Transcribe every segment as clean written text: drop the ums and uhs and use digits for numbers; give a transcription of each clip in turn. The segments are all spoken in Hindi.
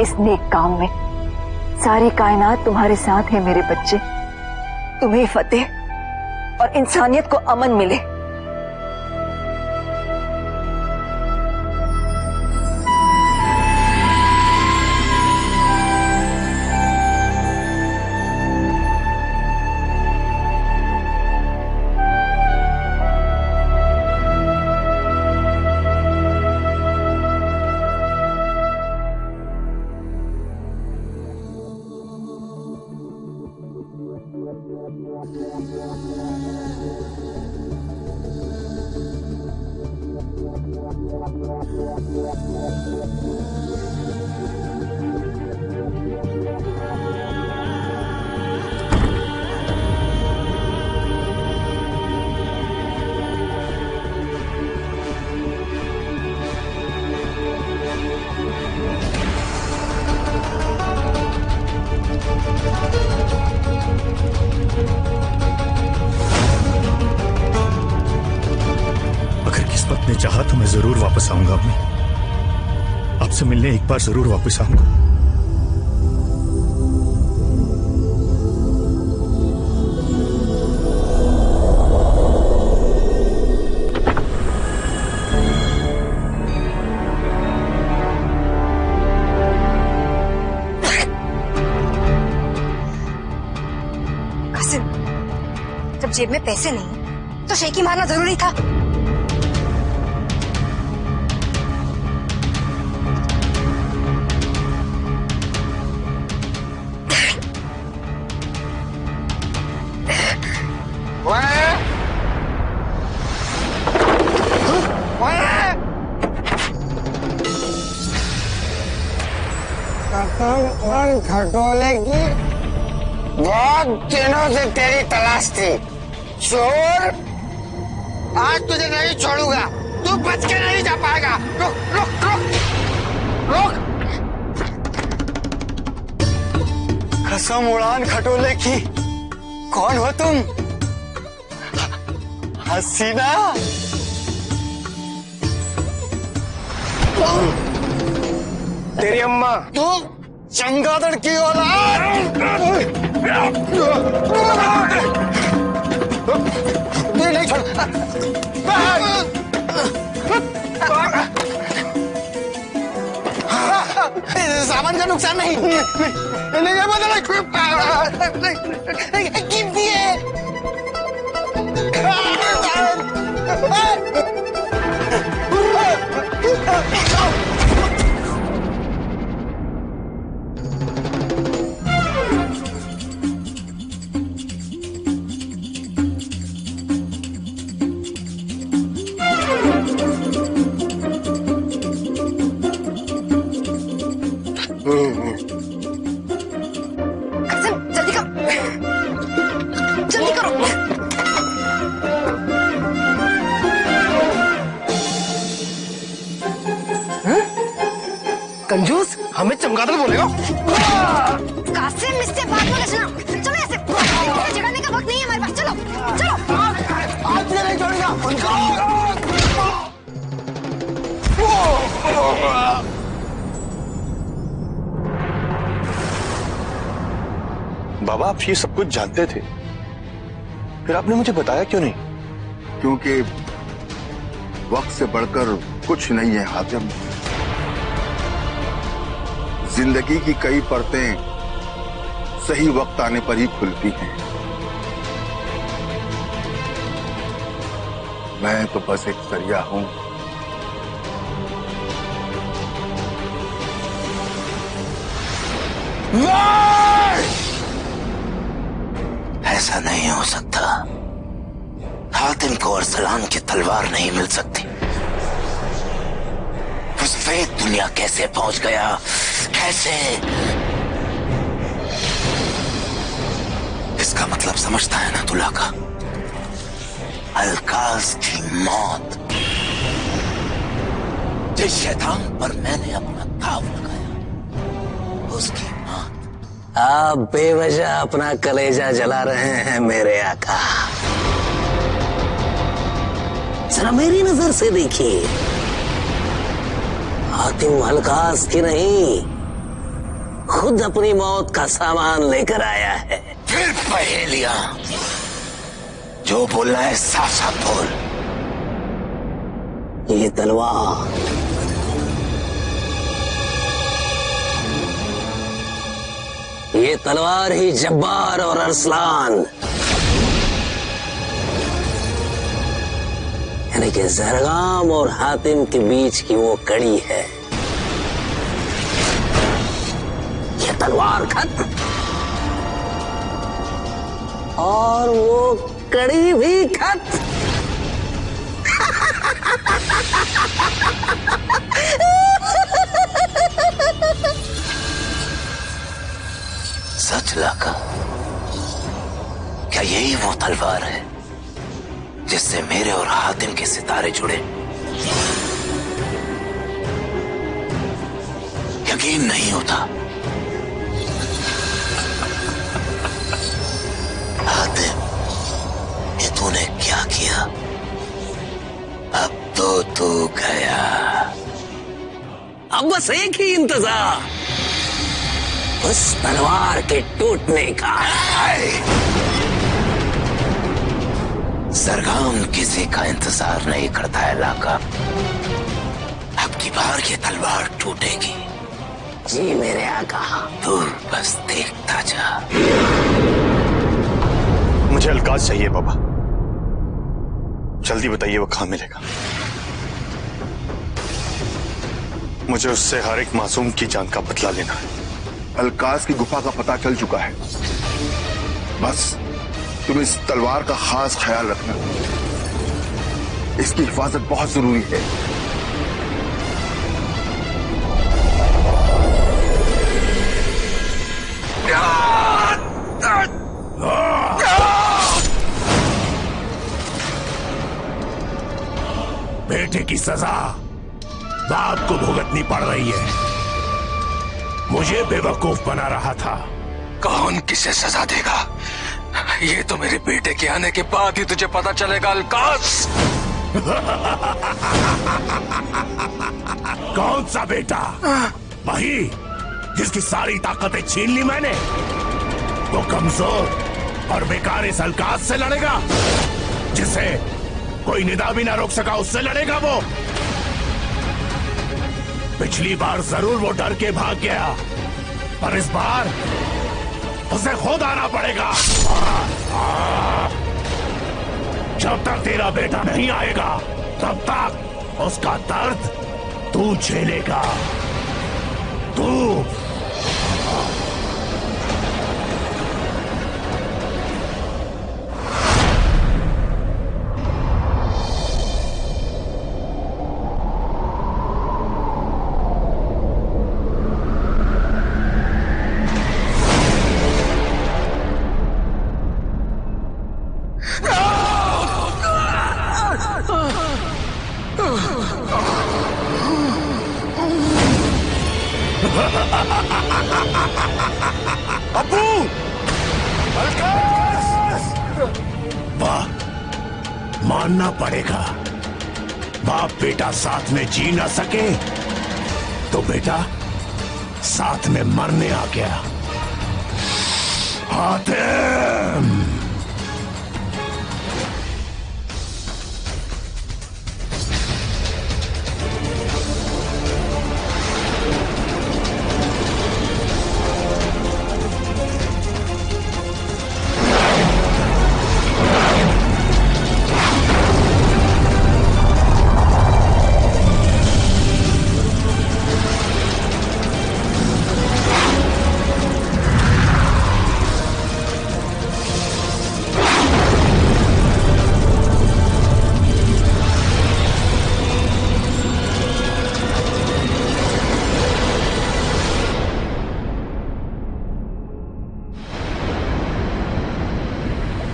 इस नेक काम में। सारी कायनात तुम्हारे साथ है मेरे बच्चे। तुम्हें फतेह और इंसानियत को अमन मिले। ने चाहा तो मैं जरूर वापस आऊंगा अम्मी। आपसे मिलने एक बार जरूर वापस आऊंगा। कासिम, जब जेब में पैसे नहीं तो शेखी मारना जरूरी था। और खटोले की बहुत दिनों से तेरी तलाश थी। चोर, आज तुझे नहीं छोड़ूंगा। तू बच के नहीं जा पाएगा। रुक रुक रुक रुक। कसम उड़ान खटोले की, कौन हो तुम? हसीना? तेरी अम्मा तू चमगादड़ की औलाद। नहीं छोड़। सामान का नुकसान नहीं। कीमती है। जल्दी करो। कंजूस, हमें चमगादड़ बोलेगा? कासिम, इससे बात बोले सुना। चलो ऐसे झगड़ने का वक्त नहीं है हमारे पास। चलो चलो। आज नहीं छोड़ेगा उनको। बाबा, आप ये सब कुछ जानते थे, फिर आपने मुझे बताया क्यों नहीं? क्योंकि वक्त से बढ़कर कुछ नहीं है हातिम। जिंदगी की कई परतें सही वक्त आने पर ही खुलती हैं। मैं तो बस एक जरिया हूं। ऐसा नहीं हो सकता। हातिम को अरसलान की तलवार नहीं मिल सकती। उस वेद दुनिया कैसे पहुंच गया? कैसे? इसका मतलब समझता है ना तुला का? अलकाज की मौत, जिस शैतान पर मैंने अपना दाव लगाया, उसकी मौत। आप बेवजह अपना कलेजा जला रहे हैं मेरे आका। जरा मेरी नजर से देखिए, हातिम अलकाज की नहीं, खुद अपनी मौत का सामान लेकर आया है। फिर पहेलियां, जो बोलना है साफ साफ बोल। ये तलवार ही जब्बार और अरसलान यानी कि जरगाम और हातिम के बीच की वो कड़ी है। ये तलवार खत और वो कड़ी भी खत। सच लाका, क्या यही वो तलवार है जिससे मेरे और हातिम के सितारे जुड़े? यकीन नहीं होता। हातिम, ये तूने क्या किया? अब तो तू गया। अब बस एक ही इंतजार, उस तलवार के टूटने का। सरगाम किसी का इंतजार नहीं करता है लाका। अब की बार ये तलवार टूटेगी। जी मेरे आका। तू बस देखता जा। मुझे अलकाज चाहिए बाबा, जल्दी बताइए वो कहां मिलेगा। मुझे उससे हर एक मासूम की जान का बदला लेना है। अलकाज की गुफा का पता चल चुका है, बस तुम इस तलवार का खास ख्याल रखना, इसकी हिफाजत बहुत जरूरी है। बेटे की सजा बाप को भुगतनी पड़ रही है। मुझे बेवकूफ बना रहा था। कौन किसे सजा देगा? ये तो मेरे बेटे के आने के बाद ही तुझे पता चलेगा अलकाज। कौन सा बेटा? वही जिसकी सारी ताकतें छीन ली मैंने। वो कमजोर और बेकार इस अलकाज से लड़ेगा जिसे कोई निदा भी ना रोक सका, उससे लड़ेगा वो। पिछली बार जरूर वो डर के भाग गया, पर इस बार उसे खुद आना पड़ेगा। जब तक तेरा बेटा नहीं आएगा तब तक उसका दर्द तू झेलेगा। तू अब्बू! वाह, मानना पड़ेगा। बाप बेटा साथ में जी ना सके तो बेटा साथ में मरने आ गया। हातिम!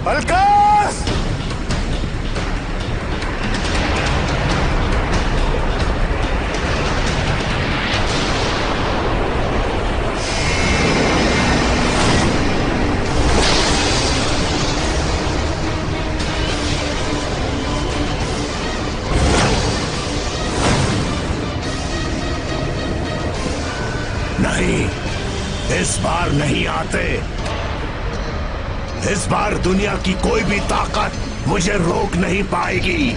अलकाज! नहीं, बार नहीं आते। इस बार दुनिया की कोई भी ताकत मुझे रोक नहीं पाएगी।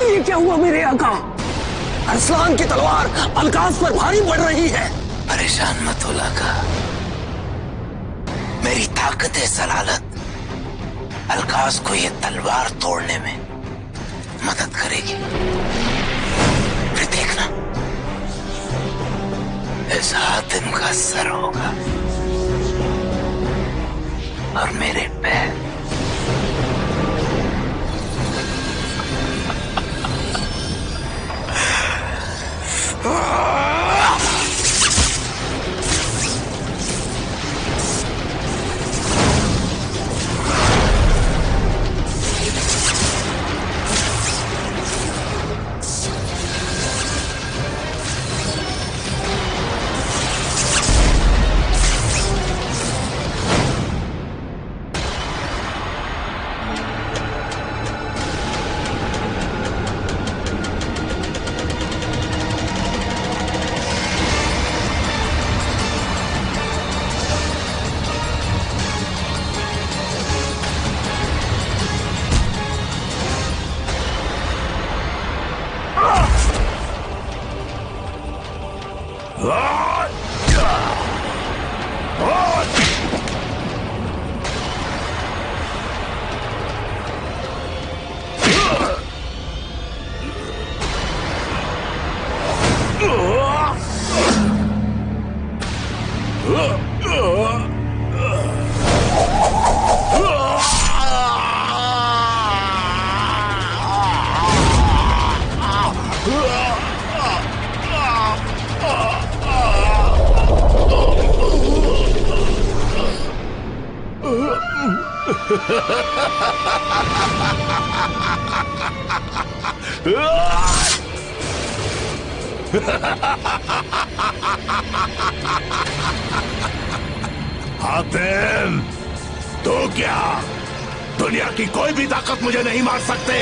ये क्या हुआ मेरे आका? अरसलान की तलवार अलकास पर भारी पड़ रही है। परेशान मत हो लाका, मेरी ताकत है सलालत अलकास को ये तलवार तोड़ने में मदद करेगी। फिर देखना, इस हातिम का सर होगा और मेरे पैर। हातिम, तो क्या दुनिया की कोई भी ताकत मुझे नहीं मार सकते?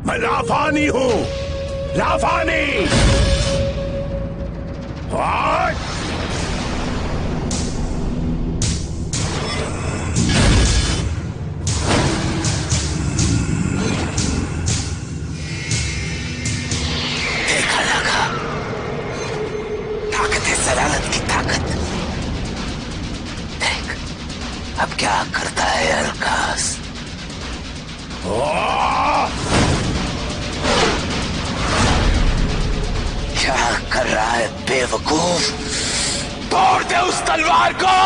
मैं लाफानी हूं, लाफानी। देखा लगा, ताकत है सलालत की ताकत। देख अब क्या करता है अलकास। क्या कर रहा है बेवकूफ? तोड़ दे उस तलवार को।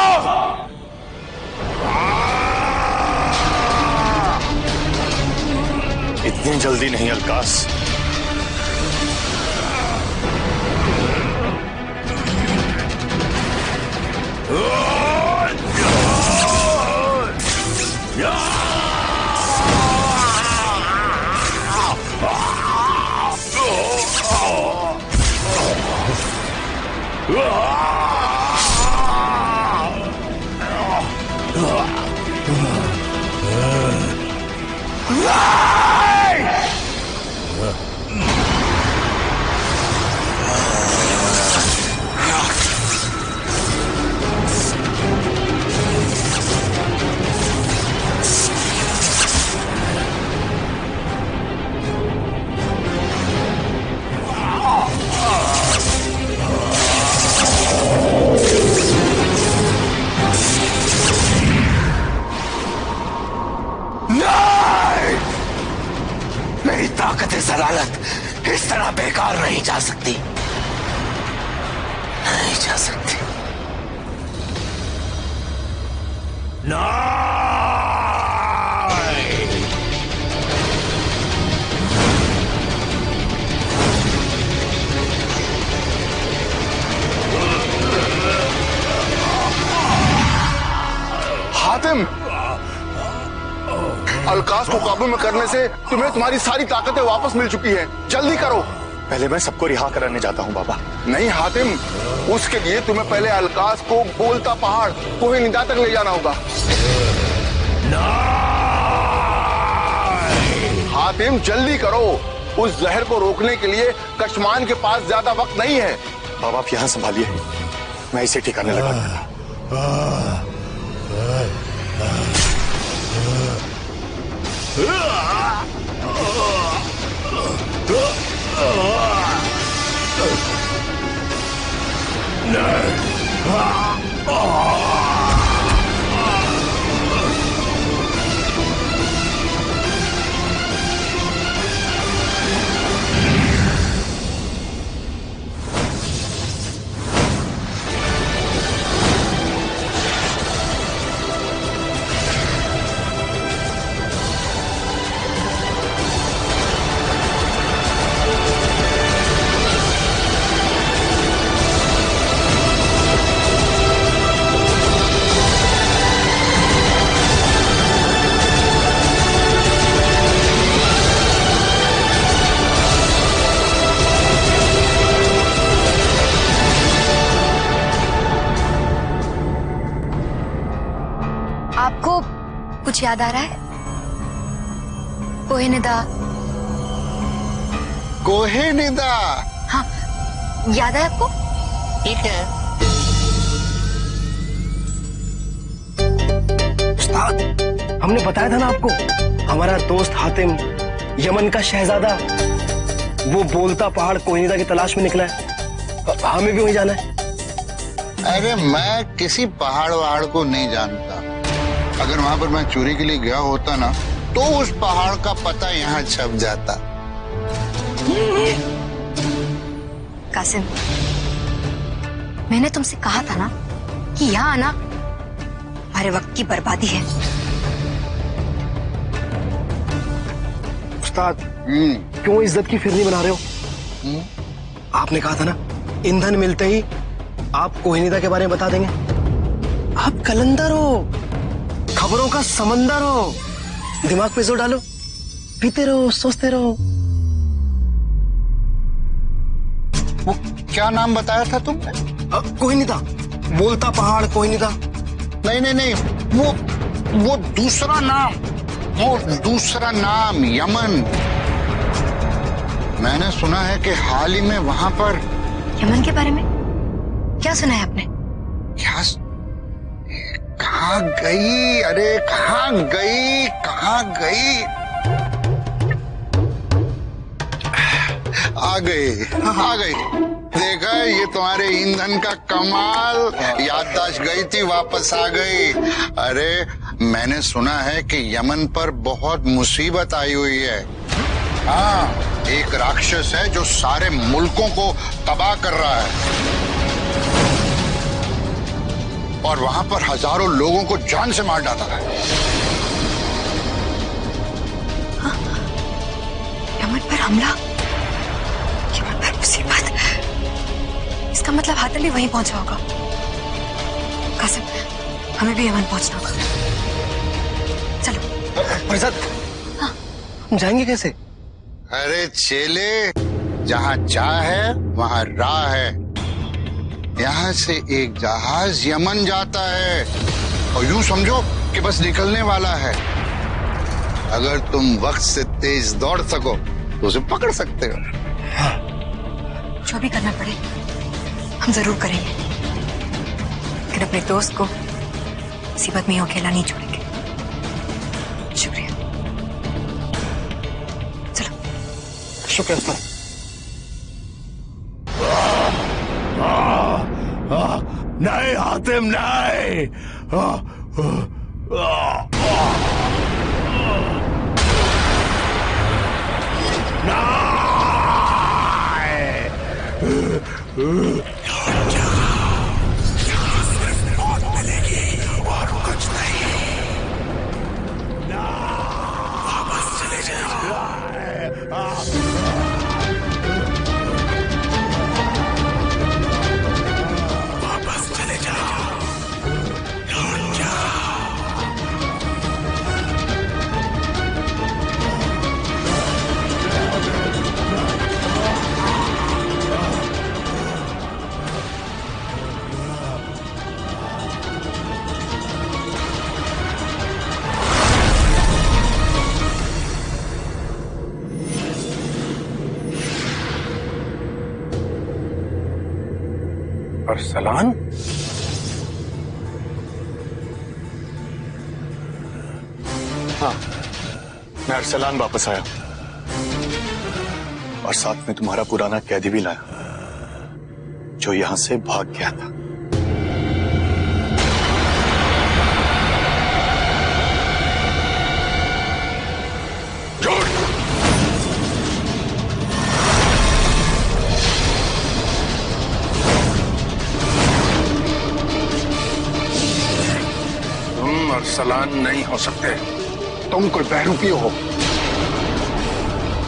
इतनी जल्दी नहीं अलकास। Ah! मेरी ताकत जलालत इस तरह बेकार नहीं जा सकती, नहीं जा सकती। हातिम, अलकास को काबू में करने से तुम्हें तुम्हारी सारी ताकतें वापस मिल चुकी हैं। जल्दी करो। पहले मैं सबको रिहा कराने जाता हूँ बाबा। नहीं हातिम, उसके लिए तुम्हें पहले अलकास को बोलता पहाड़ कोहिनूर तक ले जाना होगा। हातिम जल्दी करो, उस जहर को रोकने के लिए कशमान के पास ज्यादा वक्त नहीं है। बाबा आप यहाँ संभालिए, मैं इसे ठिकाने लगा। आपको कुछ याद आ रहा है? कोहिनूर। हाँ, याद है आपको? ठीक है। उस्ताद, हमने बताया था ना आपको, हमारा दोस्त हातिम यमन का शहजादा, वो बोलता पहाड़ कोहिनूर की तलाश में निकला है। हमें भी वहीं जाना है। अरे मैं किसी पहाड़ वहाड़ को नहीं जानता। अगर वहां पर मैं चोरी के लिए गया होता ना, तो उस पहाड़ का पता यहाँ छप जाता। कासिम, मैंने तुमसे कहा था ना कि यहाँ आना हमारे वक्त की बर्बादी है। उस्ताद, क्यों इज्जत की फिरनी बना रहे हो? आपने कहा था ना, ईंधन मिलते ही आप कोहिनूर के बारे में बता देंगे। आप कलंदर हो, खबरों का समंदर हो। दिमाग पे जोर डालो, पीते रहो, सोचते रहो। वो क्या नाम बताया था तुमने? कोहिनूर, बोलता पहाड़ कोहिनूर। नहीं नहीं नहीं, वो दूसरा नाम, वो दूसरा नाम यमन। मैंने सुना है कि हाल ही में वहां पर। यमन के बारे में क्या सुना है आपने? क्या? कहाँ गई? अरे कहाँ गई, कहाँ गई? आ गई, आ गई। देखा, ये तुम्हारे ईंधन का कमाल। याददाश्त गई थी, वापस आ गई। अरे मैंने सुना है कि यमन पर बहुत मुसीबत आई हुई है। हाँ, एक राक्षस है जो सारे मुल्कों को तबाह कर रहा है, और वहां पर हजारों लोगों को जान से मार डाला है। यमन पर हमला, यमन पर मुसीबत। इसका मतलब हातिम भी वहीं पहुंचा होगा। कासिम, हमें भी यमन पहुंचना होगा। चलो। फरजाद, हाँ? हम जाएंगे कैसे? अरे चेले, जहां चाह है वहां राह है। यहाँ से एक जहाज यमन जाता है। और यूं समझो कि बस निकलने वाला है। अगर तुम वक्त से तेज दौड़ सको तो उसे पकड़ सकते हो। जो भी करना पड़े हम जरूर करेंगे, लेकिन अपने दोस्त को मुसीबत में अकेला नहीं छोड़ेंगे। शुक्रिया। चलो। शुक्रिया उस्ताद। नहीं हातिम नहीं। मौत मिलेगी और कुछ नहीं। वापस चले जाओ। वापस चले जाओ। लौट जाओ। अरसलान, हाँ, मैं अरसलान वापस आया और साथ में तुम्हारा पुराना कैदी भी लाया जो यहां से भाग गया था। तुम अरसलान नहीं हो सकते। तुम कोई बहरूपी हो,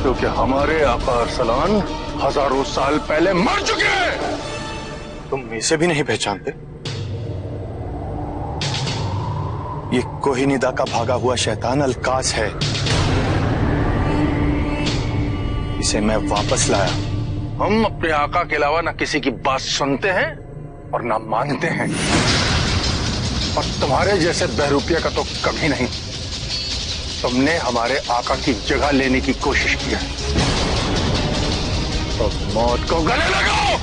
क्योंकि हमारे आका अरसलान हजारों साल पहले मर चुके हैं। तुम इसे भी नहीं पहचानते? ये कोहिनीदा का भागा हुआ शैतान अलकास है। इसे मैं वापस लाया। हम अपने आका के अलावा ना किसी की बात सुनते हैं और ना मानते हैं, और तुम्हारे जैसे बहरूपिया का तो कभी नहीं। तुमने हमारे आका की जगह लेने की कोशिश की है, तो मौत को गले लगाओ।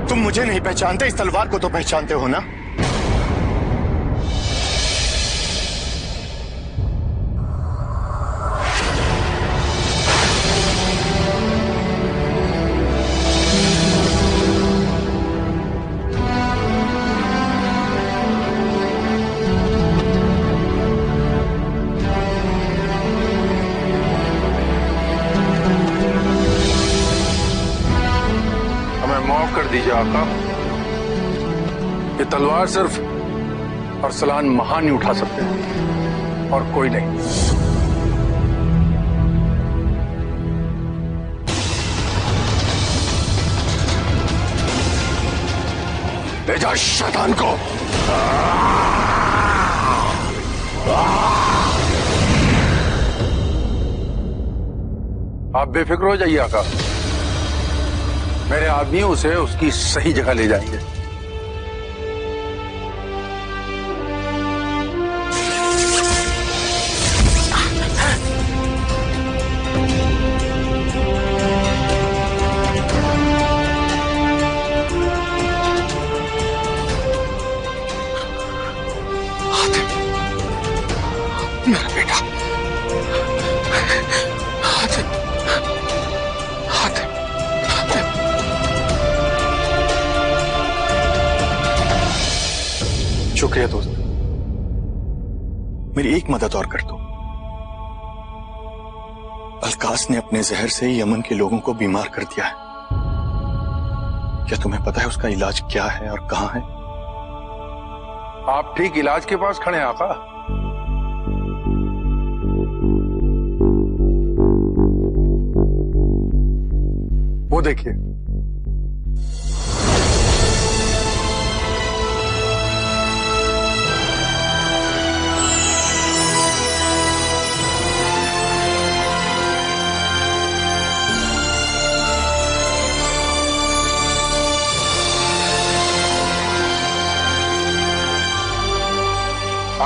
तुम मुझे नहीं पहचानते, इस तलवार को तो पहचानते हो ना? माफ कर दीजिए आका, ये तलवार सिर्फ अरसलान महान ही उठा सकते हैं और कोई नहीं। ले जा शैतान को। आप बेफिक्र हो जाइए आका, मेरे आदमी उसे उसकी सही जगह ले जाएंगे। मेरा बेटा शुक्रिया दोस्त, मेरी एक मदद और कर दो। अलकास ने अपने जहर से यमन के लोगों को बीमार कर दिया है। क्या तुम्हें पता है उसका इलाज क्या है और कहां है? आप ठीक इलाज के पास खड़े हैं आका। वो देखिए,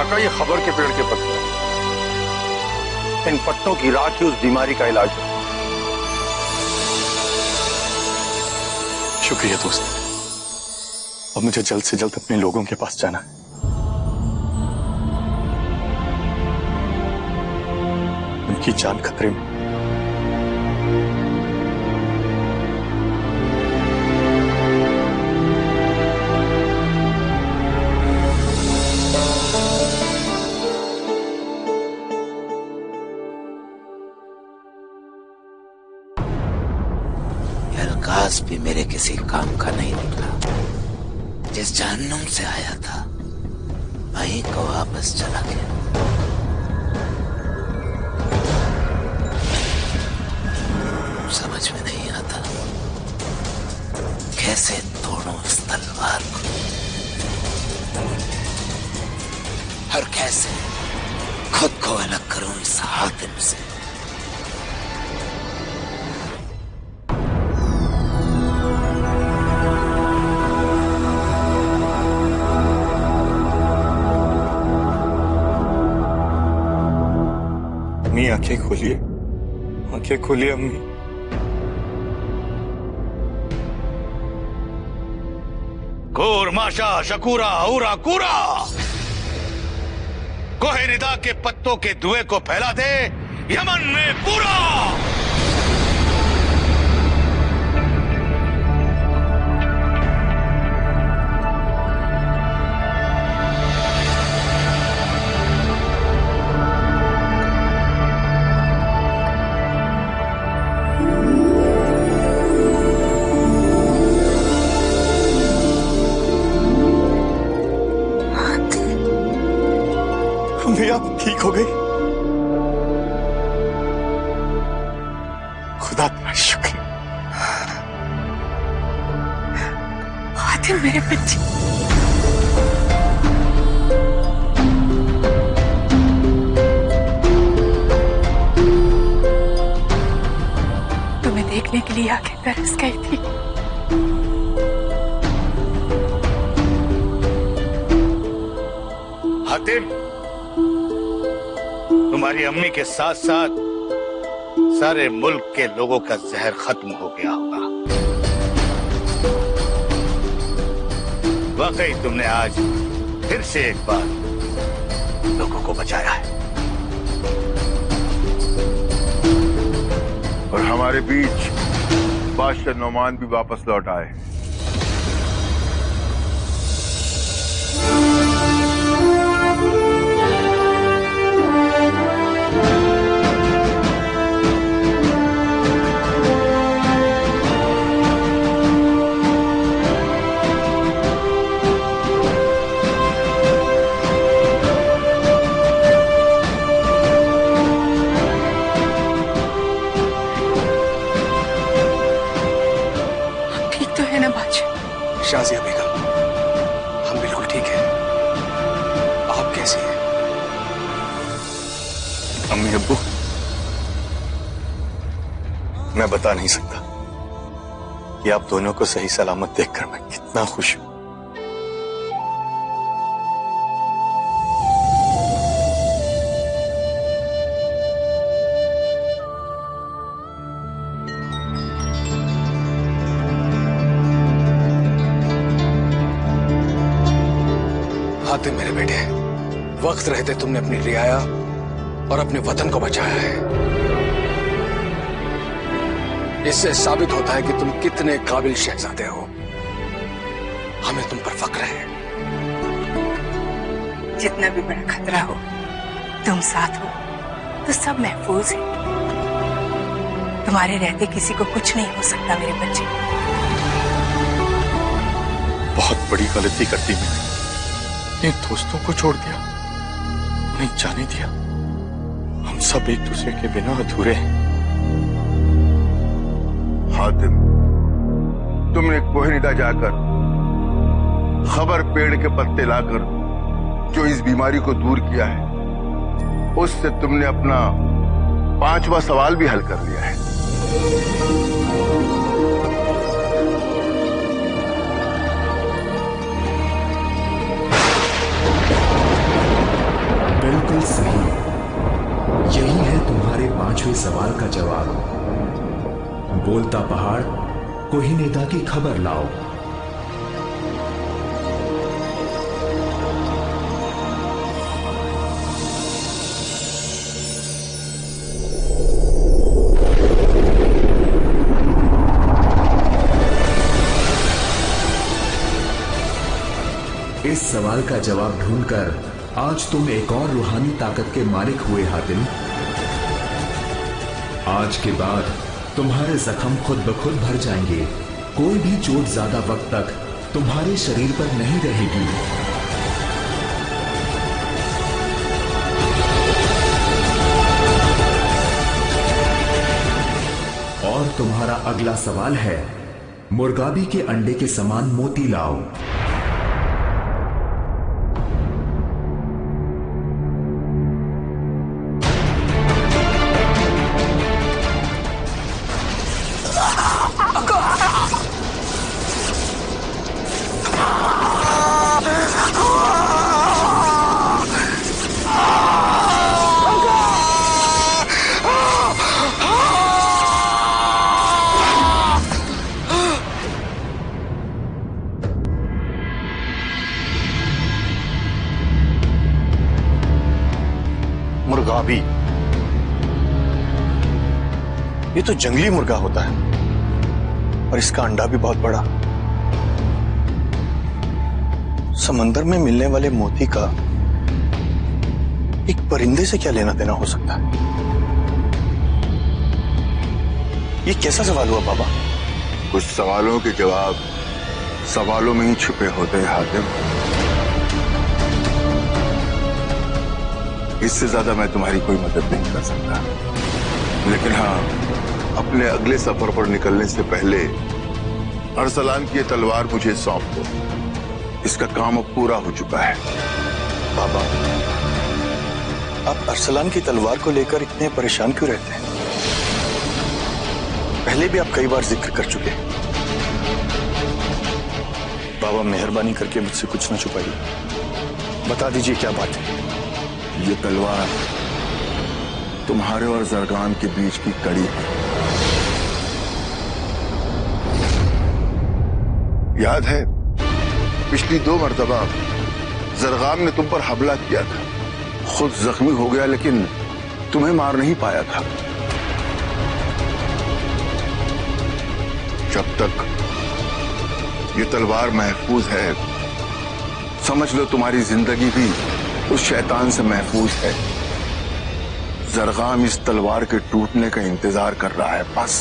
काका, ये खबर के पेड़ के पत्ते, इन पत्तों की राख ही उस बीमारी का इलाज है। शुक्रिया दोस्त, अब मुझे जल्द से जल्द अपने लोगों के पास जाना है। उनकी जान खतरे में। अलकास भी मेरे किसी काम का नहीं निकला। जिस जहन्नुम से आया था वहीं को वापस चला गया। समझ में नहीं आता कैसे तोड़ूं इस तलवार को और कैसे खुद को अलग करूं इस हातिम से। अम्मी आंखें खोलिए, आंखें खोलिए अम्मी। कूर माशा शकूरा हूरा कूरा, कोहे निदा के पत्तों के धुएं को फैला दे यमन में पूरा। अम्मी आप ठीक हो गई? खुदा का शुक्र। हातिम मेरे बच्चे, तुम्हें देखने के लिए आंखें तरस गई थी। हातिम, तुम्हारी अम्मी के साथ साथ सारे मुल्क के लोगों का जहर खत्म हो गया होगा। वाकई तुमने आज फिर से एक बार लोगों को बचाया है। और हमारे बीच बादशाह नौमान भी वापस लौट आए। शाजिया बेगम, हम बिल्कुल ठीक हैं। आप कैसी हैं? अम्मी अब्बू, मैं बता नहीं सकता कि आप दोनों को सही सलामत देखकर मैं कितना खुश हूं। हातिम मेरे बेटे, वक्त रहते तुमने अपनी रियाया और अपने वतन को बचाया है। इससे साबित होता है कि तुम कितने काबिल शहजादे हो। हमें तुम पर फक्र है। जितना भी बड़ा खतरा हो, तुम साथ हो तो सब महफूज है। तुम्हारे रहते किसी को कुछ नहीं हो सकता मेरे बच्चे। बहुत बड़ी गलती करती मैंने, अपने दोस्तों को छोड़ दिया, उन्हें जाने दिया। हम सब एक दूसरे के बिना अधूरे हैं। हातिम, तुमने कोहिनिदा जाकर खबर पेड़ के पत्ते लाकर जो इस बीमारी को दूर किया है, उससे तुमने अपना 5वां सवाल भी हल कर लिया है। सवाल का जवाब। बोलता पहाड़ कोहिनूर की खबर लाओ। इस सवाल का जवाब ढूंढकर आज तुम एक और रूहानी ताकत के मालिक हुए हातिम। आज के बाद तुम्हारे जख्म खुद ब खुद भर जाएंगे। कोई भी चोट ज्यादा वक्त तक तुम्हारे शरीर पर नहीं रहेगी। और तुम्हारा अगला सवाल है, मुर्गाबी के अंडे के समान मोती लाओ। मुर्गाबी, ये तो जंगली मुर्गा होता है और इसका अंडा भी बहुत बड़ा। समंदर में मिलने वाले मोती का एक परिंदे से क्या लेना देना हो सकता है? ये कैसा सवाल हुआ बाबा? कुछ सवालों के जवाब सवालों में ही छुपे होते हैं हातिम। इससे ज्यादा मैं तुम्हारी कोई मदद नहीं कर सकता, लेकिन हाँ, अपने अगले सफर पर निकलने से पहले अरसलान की ये तलवार मुझे सौंप दो। इसका काम अब पूरा हो चुका है। बाबा, आप अरसलान की तलवार को लेकर इतने परेशान क्यों रहते हैं? पहले भी आप कई बार जिक्र कर चुके हैं। बाबा, मेहरबानी करके मुझसे कुछ न छुपाइए, बता दीजिए क्या बात है। ये तलवार तुम्हारे और जरगाम के बीच की कड़ी है। याद है, पिछली 2 मर्तबा जरगाम ने तुम पर हमला किया था। खुद जख्मी हो गया, लेकिन तुम्हें मार नहीं पाया था। जब तक ये तलवार महफूज है, समझ लो तुम्हारी जिंदगी भी उस शैतान से महफूज है। जरगाम इस तलवार के टूटने का इंतजार कर रहा है, बस।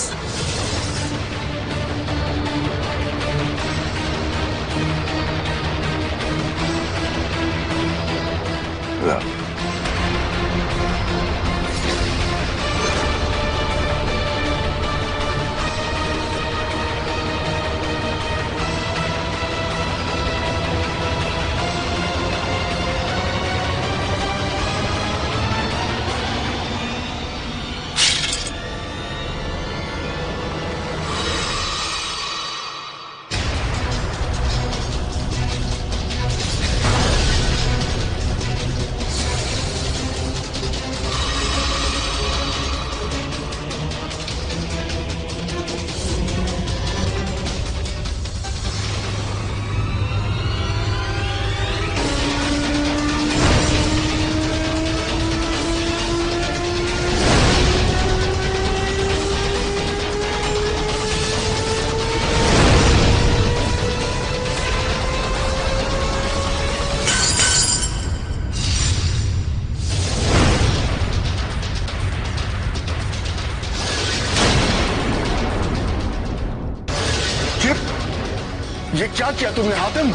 ये क्या किया तुमने हातिम?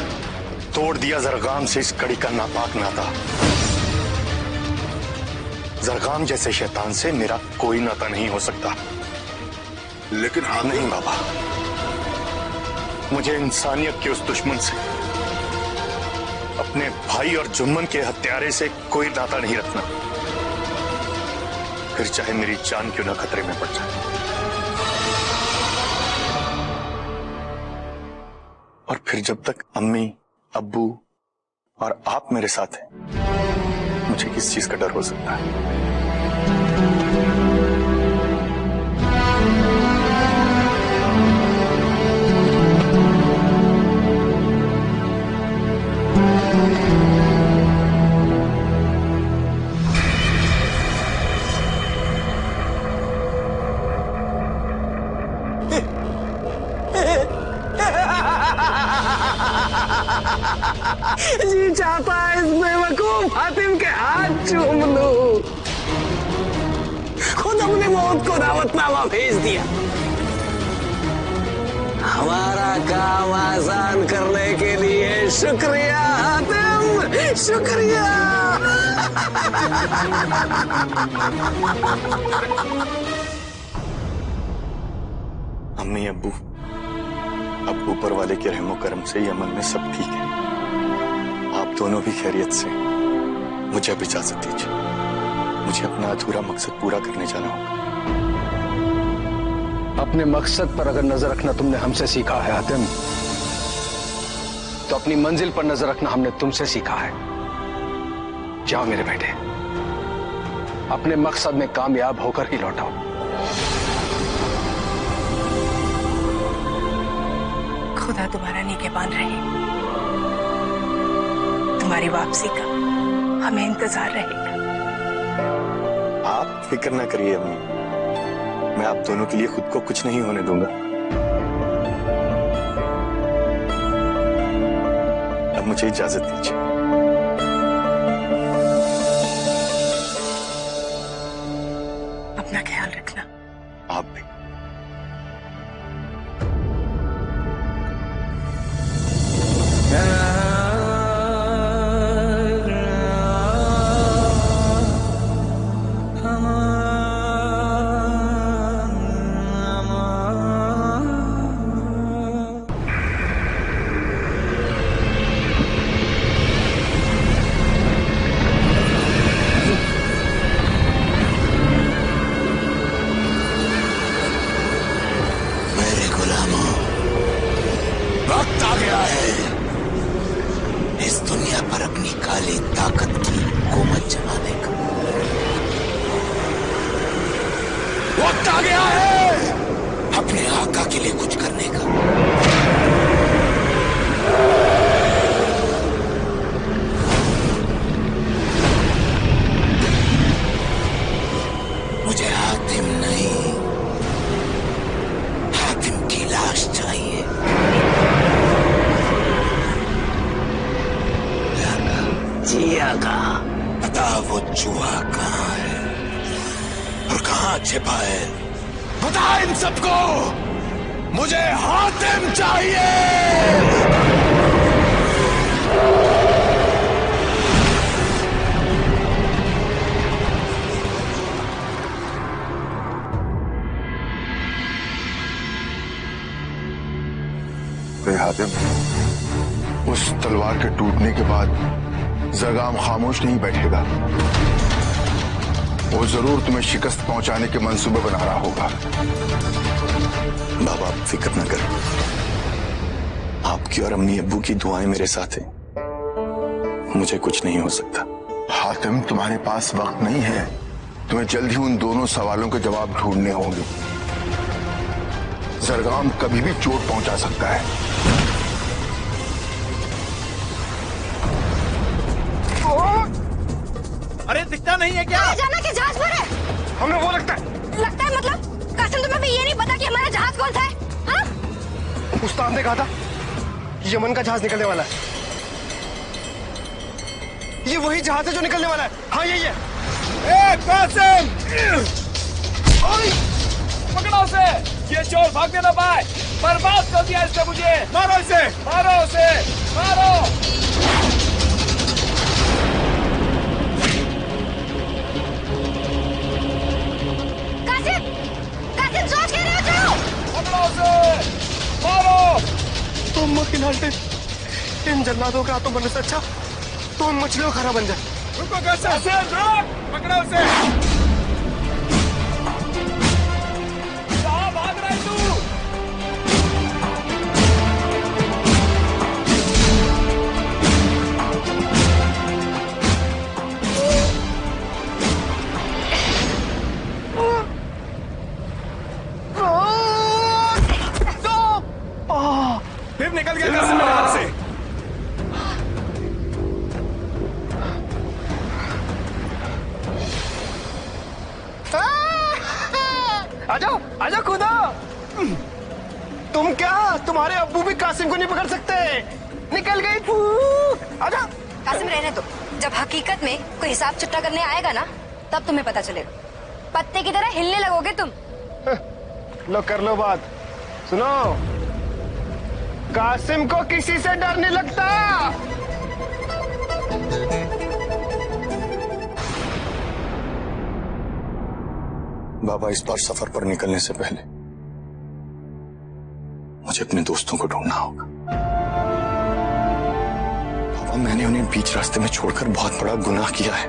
तोड़ दिया जरगाम से इस कड़ी का नापाक नाता। जरगाम जैसे शैतान से मेरा कोई नाता नहीं हो सकता। लेकिन नहीं बाबा, मुझे इंसानियत के उस दुश्मन से, अपने भाई और जुम्मन के हत्यारे से कोई नाता नहीं रखना, फिर चाहे मेरी जान क्यों ना खतरे में पड़ जाए। और फिर जब तक अम्मी, अब्बू और आप मेरे साथ हैं, मुझे किस चीज का डर हो सकता है? जी चाहता है इस बेवकूफ हातिम के हाथ चूम लूं। खुद अपनी मौत को दावतनामा भेज दिया। हमारा काम आसान करने के लिए शुक्रिया हातिम, शुक्रिया। अम्मी अब्बू, अब ऊपर वाले के रहमो करम से यमन में सब ठीक है। आप दोनों भी खैरियत से। मुझे अब इजाजत दीजिए, मुझे अपना अधूरा मकसद पूरा करने जाना होगा। अपने मकसद पर अगर नजर रखना तुमने हमसे सीखा है हातिम, तो अपनी मंजिल पर नजर रखना हमने तुमसे सीखा है। जाओ मेरे बेटे, अपने मकसद में कामयाब होकर ही लौटाओ। खुदा तुम्हारा निगहबान रहे। तुम्हारी वापसी का हमें इंतजार रहेगा। आप फिक्र ना करिए अम्मी, मैं आप दोनों के लिए खुद को कुछ नहीं होने दूंगा। अब मुझे इजाजत दीजिए। अपना ख्याल रखना। आप भी। वक्त आ गया है इस दुनिया पर अपनी काली ताकत की हुकूमत जमाने का। वक्त आ गया है अपने आका के लिए कुछ करने का। मुझे हातिम नहीं, हातिम की लाश चाहिए। जिया का पता वो चूहा कहाँ है और कहाँ छिपा है? बता इन सबको, मुझे हातिम चाहिए। हातिम, उस तलवार के टूटने के बाद जरगाम खामोश नहीं बैठेगा। वो जरूर तुम्हें शिकस्त पहुंचाने के मंसूबे बना रहा होगा। बाबा आप फिक्र न करें, आपकी और अम्मी अब्बू की दुआएं मेरे साथ हैं, मुझे कुछ नहीं हो सकता। हातिम, तुम्हारे पास वक्त नहीं है। तुम्हें जल्द ही उन दोनों सवालों के जवाब ढूंढने होंगे। जरगाम कभी भी चोट पहुंचा सकता है। अरे दिखता नहीं है क्या? जाना कि जहाज पर है? हमें वो लगता है मतलब कासिम, तुम्हें भी ये नहीं पता कि हमारा जहाज कौन सा है? हाँ? उस्ताद ने कहा था यमन का जहाज निकलने वाला है। ये वही जहाज है जो निकलने वाला है। हाँ यही है। ए कासिम, पकड़ो उसे, ये चोर भागने ना पाए। बर्बाद कर दिया इसने मुझे। मारो इसे, मारो उसे, मारो। तुम मक्खी इन जल्लादों के हाथों बनने से अच्छा तो उन मछलियों खाना बन जाए। रुको कैसे? पकड़ो उसे। कहाँ भाग रहा है तू? फिर निकल गया कासिम मेरे हाथ से। आजाओ आजाओ खुदा। तुम क्या, तुम्हारे अब्बू भी कासिम को नहीं पकड़ सकते। निकल गई फूक। आजा। कासिम रहने दो, जब हकीकत में कोई हिसाब चुट्टा करने आएगा ना तब तुम्हें पता चलेगा। पत्ते की तरह हिलने लगोगे तुम। लो कर लो बात। सुनो, कासिम को किसी से डर नहीं लगता। बाबा, इस बार सफर पर निकलने से पहले मुझे अपने दोस्तों को ढूंढना होगा। बाबा, मैंने उन्हें बीच रास्ते में छोड़कर बहुत बड़ा गुनाह किया है।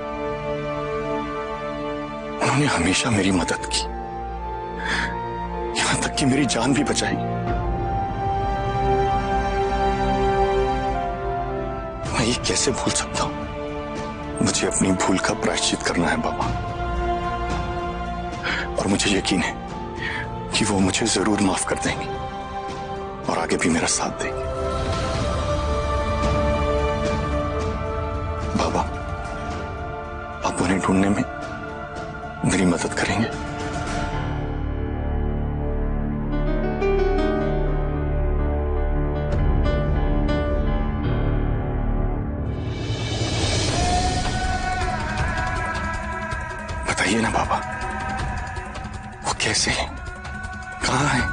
उन्होंने हमेशा मेरी मदद की, यहां तक कि मेरी जान भी बचाई। मैं ये कैसे भूल सकता हूं? मुझे अपनी भूल का प्रायश्चित करना है बाबा, और मुझे यकीन है कि वो मुझे जरूर माफ कर देंगे और आगे भी मेरा साथ देंगे। बाबा, आप उन्हें ढूंढने में मेरी मदद करेंगे? बताइए ना बाबा, वो कैसे हैं? कहाँ हैं?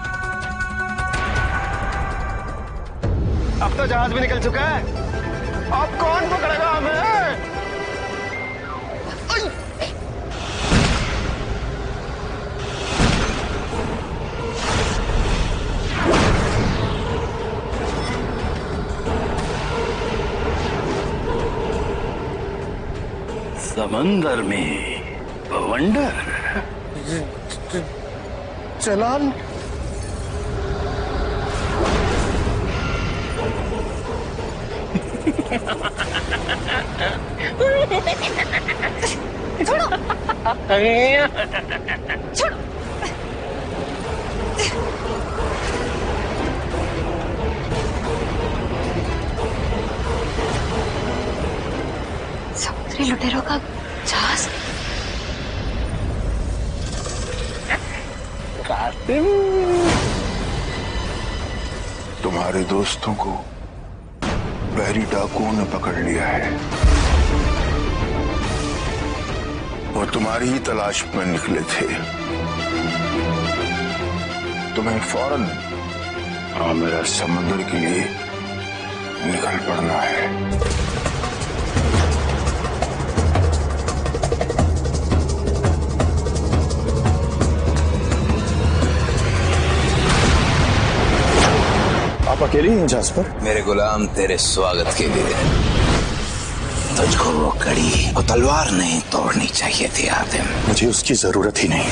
अब तो जहाज भी निकल चुका है, अब कौन पकड़ेगा हमें? समंदर में बवंडर। चलान। छोड़ो। छोड़ो। समुद्री लुटेरों का जहाज। तुम्हारे दोस्तों को बहरी डाकुओं ने पकड़ लिया है। वो तुम्हारी ही तलाश में निकले थे। तुम्हें फौरन मेरा समुद्र के लिए निकल पड़ना है। आप अकेले ही हैं जहाज पर? मेरे गुलाम तेरे स्वागत के लिए। तुझको वो कड़ी और तलवार नहीं तोड़नी चाहिए थी आदिम। मुझे उसकी जरूरत ही नहीं।